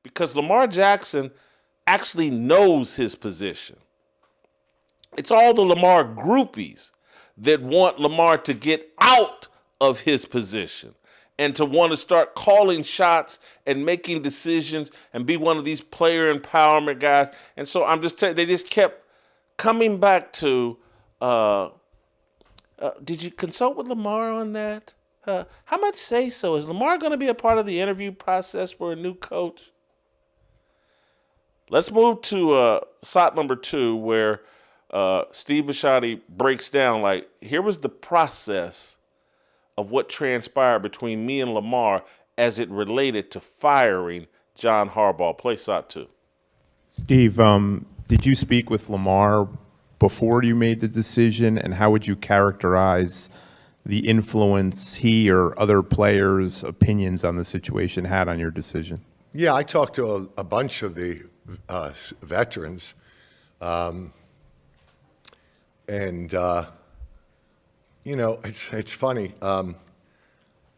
because Lamar Jackson actually knows his position. It's all the Lamar groupies that want Lamar to get out of his position and to want to start calling shots and making decisions and be one of these player empowerment guys. And so I'm just telling you, they just kept coming back to, did you consult with Lamar on that? How much say so? Is Lamar going to be a part of the interview process for a new coach? Let's move to SOT number 2, where Steve Bisciotti breaks down, like, here was the process of what transpired between me and Lamar as it related to firing John Harbaugh. Play SOT 2. Steve, did you speak with Lamar before you made the decision, and how would you characterize the influence he or other players' opinions on the situation had on your decision? Yeah, I talked to a bunch of the veterans, and you know, it's funny.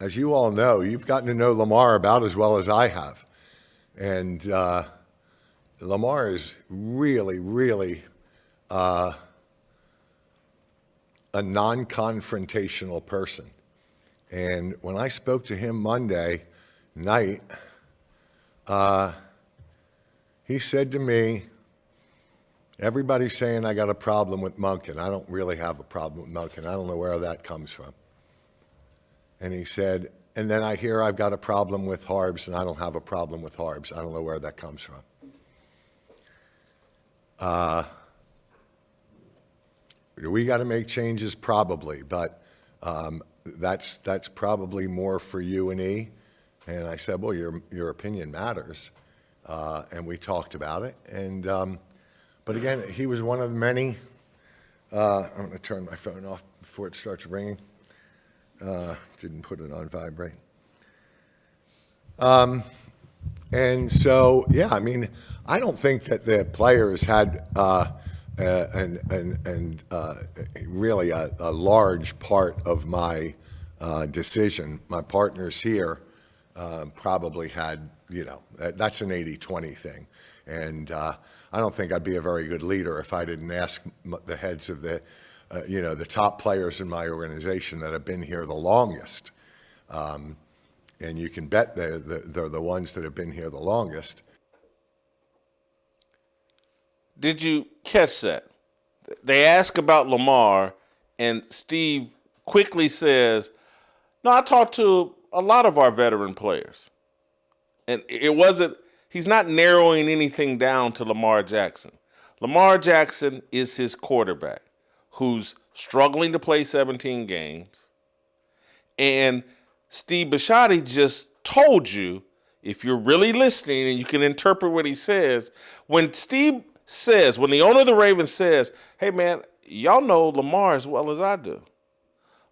As you all know, you've gotten to know Lamar about as well as I have, and Lamar is really, really a non-confrontational person. And when I spoke to him Monday night, he said to me, everybody's saying I got a problem with Monken. I don't really have a problem with Monken. I don't know where that comes from. And he said, and then I hear I've got a problem with Harbs, and I don't have a problem with Harbs. I don't know where that comes from. We got to make changes, probably, but that's probably more for you and E. And I said, well, your opinion matters, and we talked about it. And but again, he was one of the many. I'm going to turn my phone off before it starts ringing. Didn't put it on vibrate. And so, yeah, I mean, I don't think that the players had really a large part of my decision. My partners here probably had, you know, that's an 80-20 thing. And I don't think I'd be a very good leader if I didn't ask the heads of the, you know, the top players in my organization that have been here the longest. And you can bet they're the ones that have been here the longest. Did you catch that? They ask about Lamar, and Steve quickly says, no, I talked to a lot of our veteran players. And it wasn't, he's not narrowing anything down to Lamar Jackson. Lamar Jackson is his quarterback who's struggling to play 17 games. And Steve Bisciotti just told you, if you're really listening and you can interpret what he says, when Steve says, when the owner of the Ravens says, hey, man, y'all know Lamar as well as I do.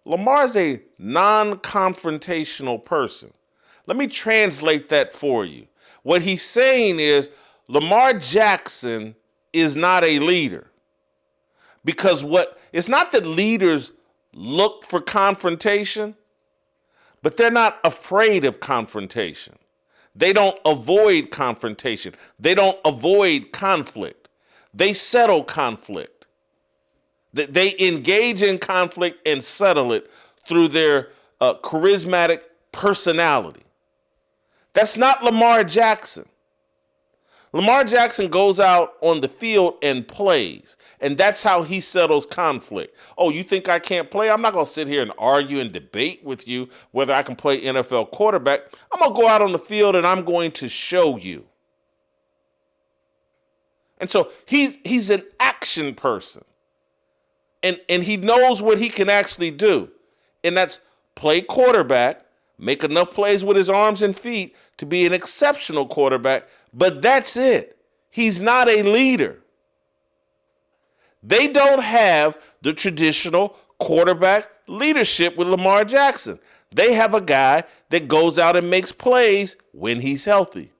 Lamar's a non-confrontational person. Let me translate that for you. What he's saying is Lamar Jackson is not a leader. Because it's not that leaders look for confrontation, but they're not afraid of confrontation. They don't avoid confrontation. They don't avoid conflict. They settle conflict. They engage in conflict and settle it through their charismatic personality. That's not Lamar Jackson. Lamar Jackson goes out on the field and plays, and that's how he settles conflict. Oh, you think I can't play? I'm not going to sit here and argue and debate with you whether I can play NFL quarterback. I'm going to go out on the field and I'm going to show you. And so he's an action person. And he knows what he can actually do. And that's play quarterback, make enough plays with his arms and feet to be an exceptional quarterback, but that's it. He's not a leader. They don't have the traditional quarterback leadership with Lamar Jackson. They have a guy that goes out and makes plays when he's healthy.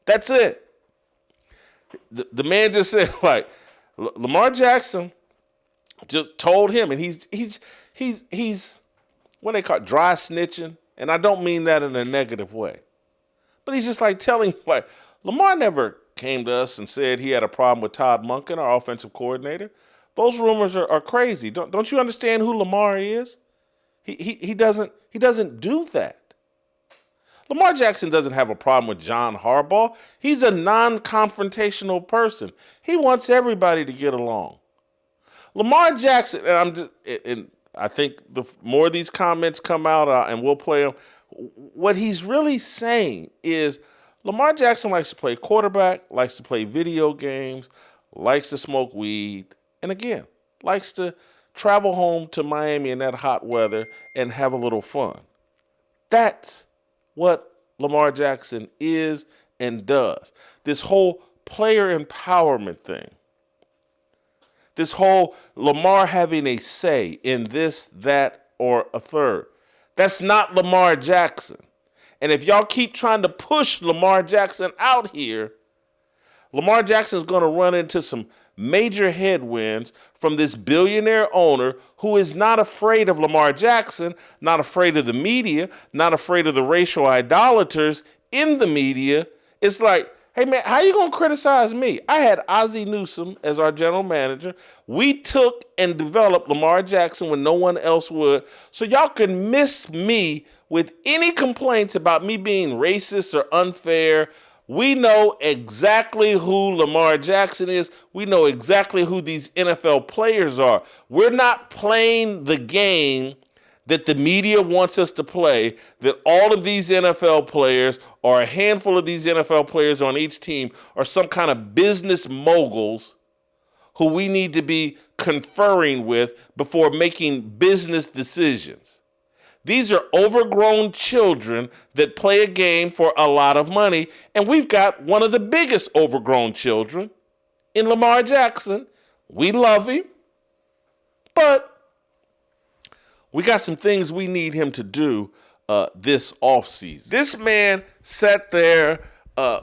That's it. The man just said, like, Lamar Jackson just told him, and he's what they call dry snitching, and I don't mean that in a negative way. But he's just like telling you, like, Lamar never came to us and said he had a problem with Todd Monken, our offensive coordinator. Those rumors are crazy. Don't you understand who Lamar is? He doesn't do that. Lamar Jackson doesn't have a problem with John Harbaugh. He's a non-confrontational person. He wants everybody to get along. Lamar Jackson, and I think the more of these comments come out, and we'll play them, what he's really saying is Lamar Jackson likes to play quarterback, likes to play video games, likes to smoke weed, and again, likes to travel home to Miami in that hot weather and have a little fun. That's what Lamar Jackson is and does. This whole player empowerment thing. This whole Lamar having a say in this, that, or a third. That's not Lamar Jackson. And if y'all keep trying to push Lamar Jackson out here, Lamar Jackson is going to run into some major headwinds from this billionaire owner who is not afraid of Lamar Jackson, not afraid of the media, not afraid of the racial idolaters in the media. It's like, hey, man, how you going to criticize me? I had Ozzie Newsome as our general manager. We took and developed Lamar Jackson when no one else would. So y'all can miss me with any complaints about me being racist or unfair. We know exactly who Lamar Jackson is. We know exactly who these NFL players are. We're not playing the game that the media wants us to play, that all of these NFL players or a handful of these NFL players on each team are some kind of business moguls who we need to be conferring with before making business decisions. These are overgrown children that play a game for a lot of money, and we've got one of the biggest overgrown children in Lamar Jackson. We love him, but we got some things we need him to do this offseason. This man sat there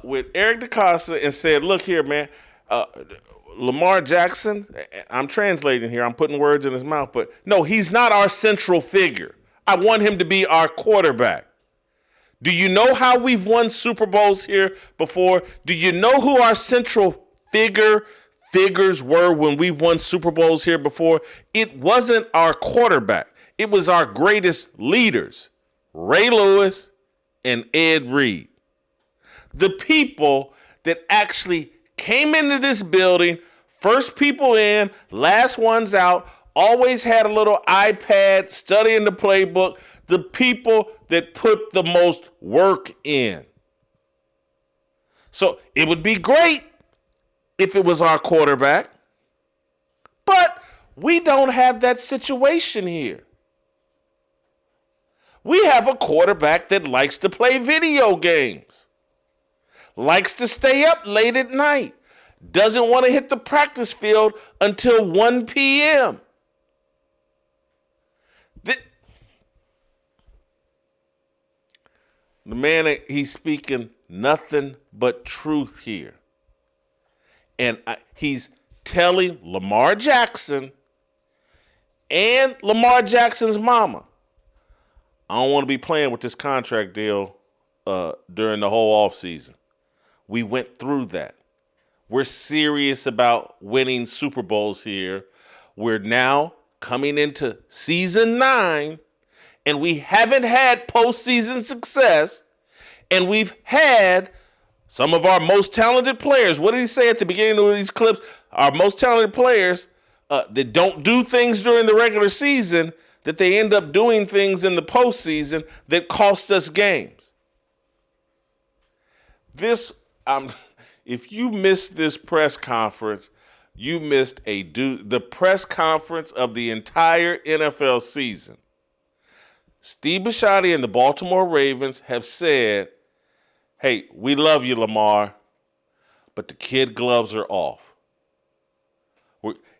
with Eric DeCosta and said, look here, man, Lamar Jackson, I'm translating here, I'm putting words in his mouth, but no, he's not our central figure. I want him to be our quarterback. Do you know how we've won Super Bowls here before? Do you know who our central figures were when we won Super Bowls here before? It wasn't our quarterback. It was our greatest leaders, Ray Lewis and Ed Reed. The people that actually came into this building, first people in, last ones out, always had a little iPad studying the playbook, the people that put the most work in. So it would be great if it was our quarterback, but we don't have that situation here. We have a quarterback that likes to play video games, likes to stay up late at night, doesn't want to hit the practice field until 1 p.m. The man, he's speaking nothing but truth here. And he's telling Lamar Jackson and Lamar Jackson's mama, I don't want to be playing with this contract deal during the whole offseason. We went through that. We're serious about winning Super Bowls here. We're now coming into season 9, and we haven't had postseason success, and we've had some of our most talented players. What did he say at the beginning of these clips? Our most talented players that don't do things during the regular season, that they end up doing things in the postseason that cost us games. If you missed this press conference, you missed the press conference of the entire NFL season. Steve Bisciotti and the Baltimore Ravens have said, hey, we love you, Lamar, but the kid gloves are off.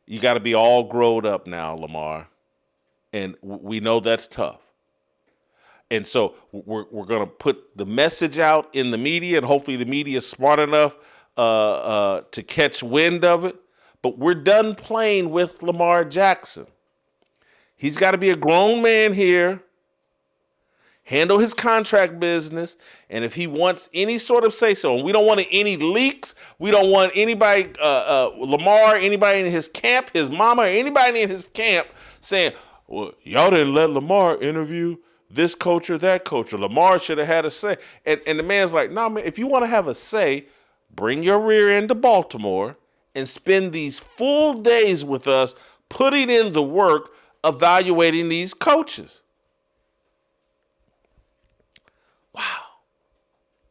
You got to be all grown up now, Lamar. And we know that's tough. And so we're going to put the message out in the media, and hopefully the media is smart enough to catch wind of it. But we're done playing with Lamar Jackson. He's got to be a grown man here. handle his contract business, and if he wants any sort of say-so, and we don't want any leaks, we don't want anybody, Lamar, anybody in his camp, his mama, or anybody in his camp saying, well, y'all didn't let Lamar interview this coach or that coach, or Lamar should have had a say. And the man's like, nah, man, if you want to have a say, bring your rear end to Baltimore and spend these full days with us, putting in the work, evaluating these coaches. Wow.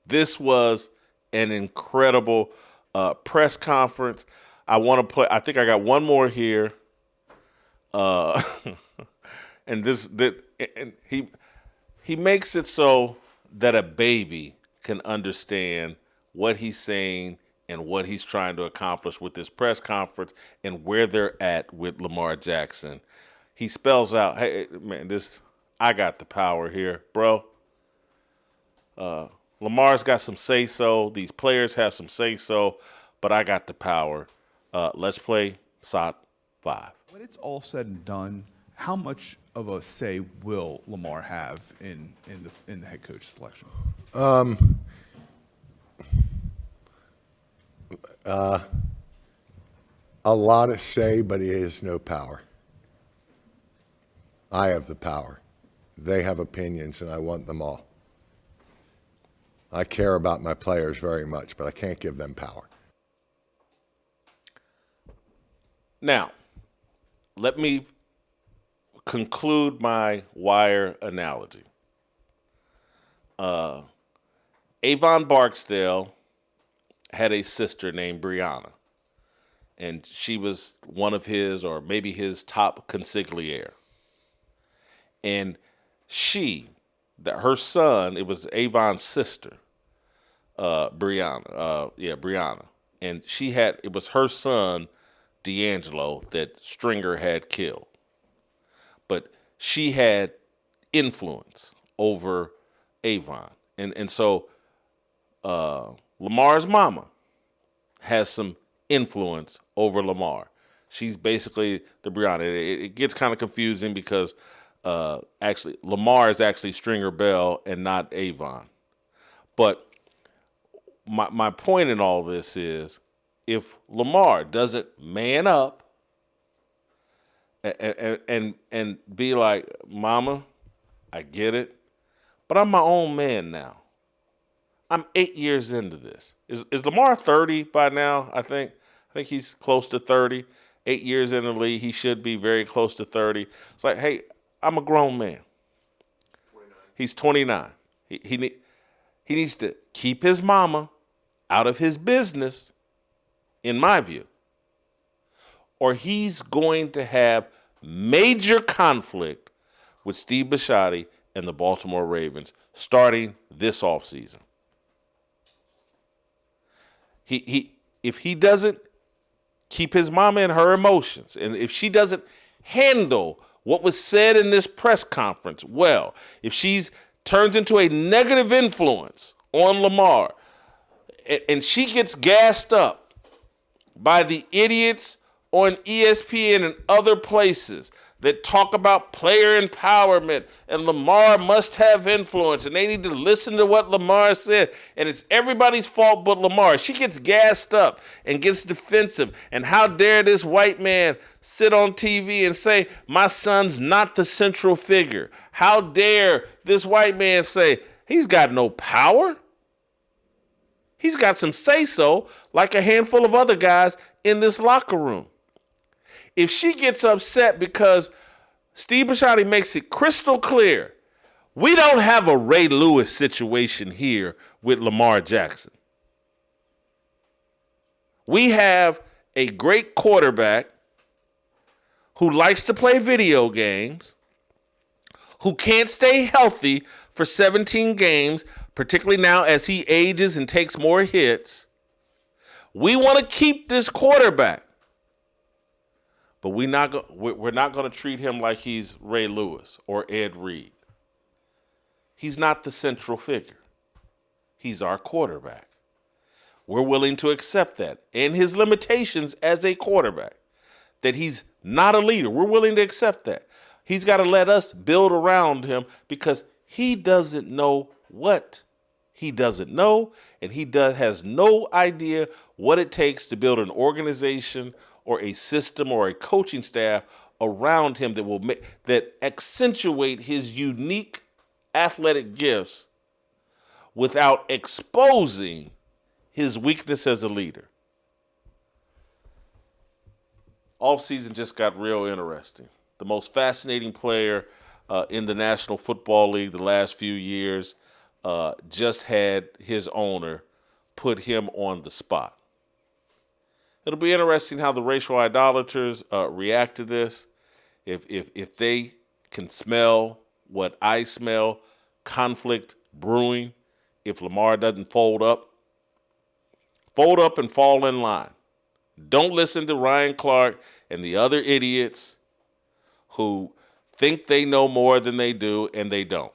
This was an incredible press conference. I want to play, I think I got one more here. And he makes it so that a baby can understand what he's saying and what he's trying to accomplish with this press conference and where they're at with Lamar Jackson. He spells out, hey, man, I got the power here, bro. Lamar's got some say-so. These players have some say-so, but I got the power. Let's play SOT 5. When it's all said and done, how much of a say will Lamar have in the head coach selection? A lot of say, but he has no power. I have the power. They have opinions, and I want them all. I care about my players very much, but I can't give them power. Now, let me conclude my wire analogy. Avon Barksdale had a sister named Brianna, and she was one of his, or maybe his top consigliere. And her son, it was Avon's sister, Brianna. And it was her son, D'Angelo, that Stringer had killed. But she had influence over Avon. And so Lamar's mama has some influence over Lamar. She's basically the Brianna. It gets kind of confusing because actually Lamar is actually Stringer Bell and not Avon. But my point in all this is, if Lamar doesn't man up and be like, Mama, I get it, but I'm my own man now. I'm 8 years into this. Is Lamar 30 by now? I think he's close to 30. 8 years in the league, he should be very close to 30. It's like, hey, I'm a grown man. 29. He's 29. He needs to keep his mama out of his business, in my view, or he's going to have major conflict with Steve Bisciotti and the Baltimore Ravens starting this offseason. If he doesn't keep his mama in her emotions, and if she doesn't handle what was said in this press conference well, if she's turns into a negative influence on Lamar, and she gets gassed up by the idiots on ESPN and other places that talk about player empowerment and Lamar must have influence and they need to listen to what Lamar said and it's everybody's fault but Lamar. She gets gassed up and gets defensive. And how dare this white man sit on TV and say, my son's not the central figure? How dare this white man say, he's got no power? He's got some say-so like a handful of other guys in this locker room. If she gets upset because Steve Bisciotti makes it crystal clear, we don't have a Ray Lewis situation here with Lamar Jackson. We have a great quarterback who likes to play video games, who can't stay healthy for 17 games, particularly now as he ages and takes more hits. We want to keep this quarterback. But we're not going to treat him like he's Ray Lewis or Ed Reed. He's not the central figure. He's our quarterback. We're willing to accept that and his limitations as a quarterback, that he's not a leader. We're willing to accept that. He's got to let us build around him because He doesn't know what he doesn't know, and has no idea what it takes to build an organization or a system or a coaching staff around him that accentuate his unique athletic gifts without exposing his weakness as a leader. Offseason just got real interesting. The most fascinating player in the National Football League the last few years just had his owner put him on the spot. It'll be interesting how the racial idolaters react to this. If they can smell what I smell, conflict brewing, if Lamar doesn't fold up and fall in line. Don't listen to Ryan Clark and the other idiots who think they know more than they do, and they don't.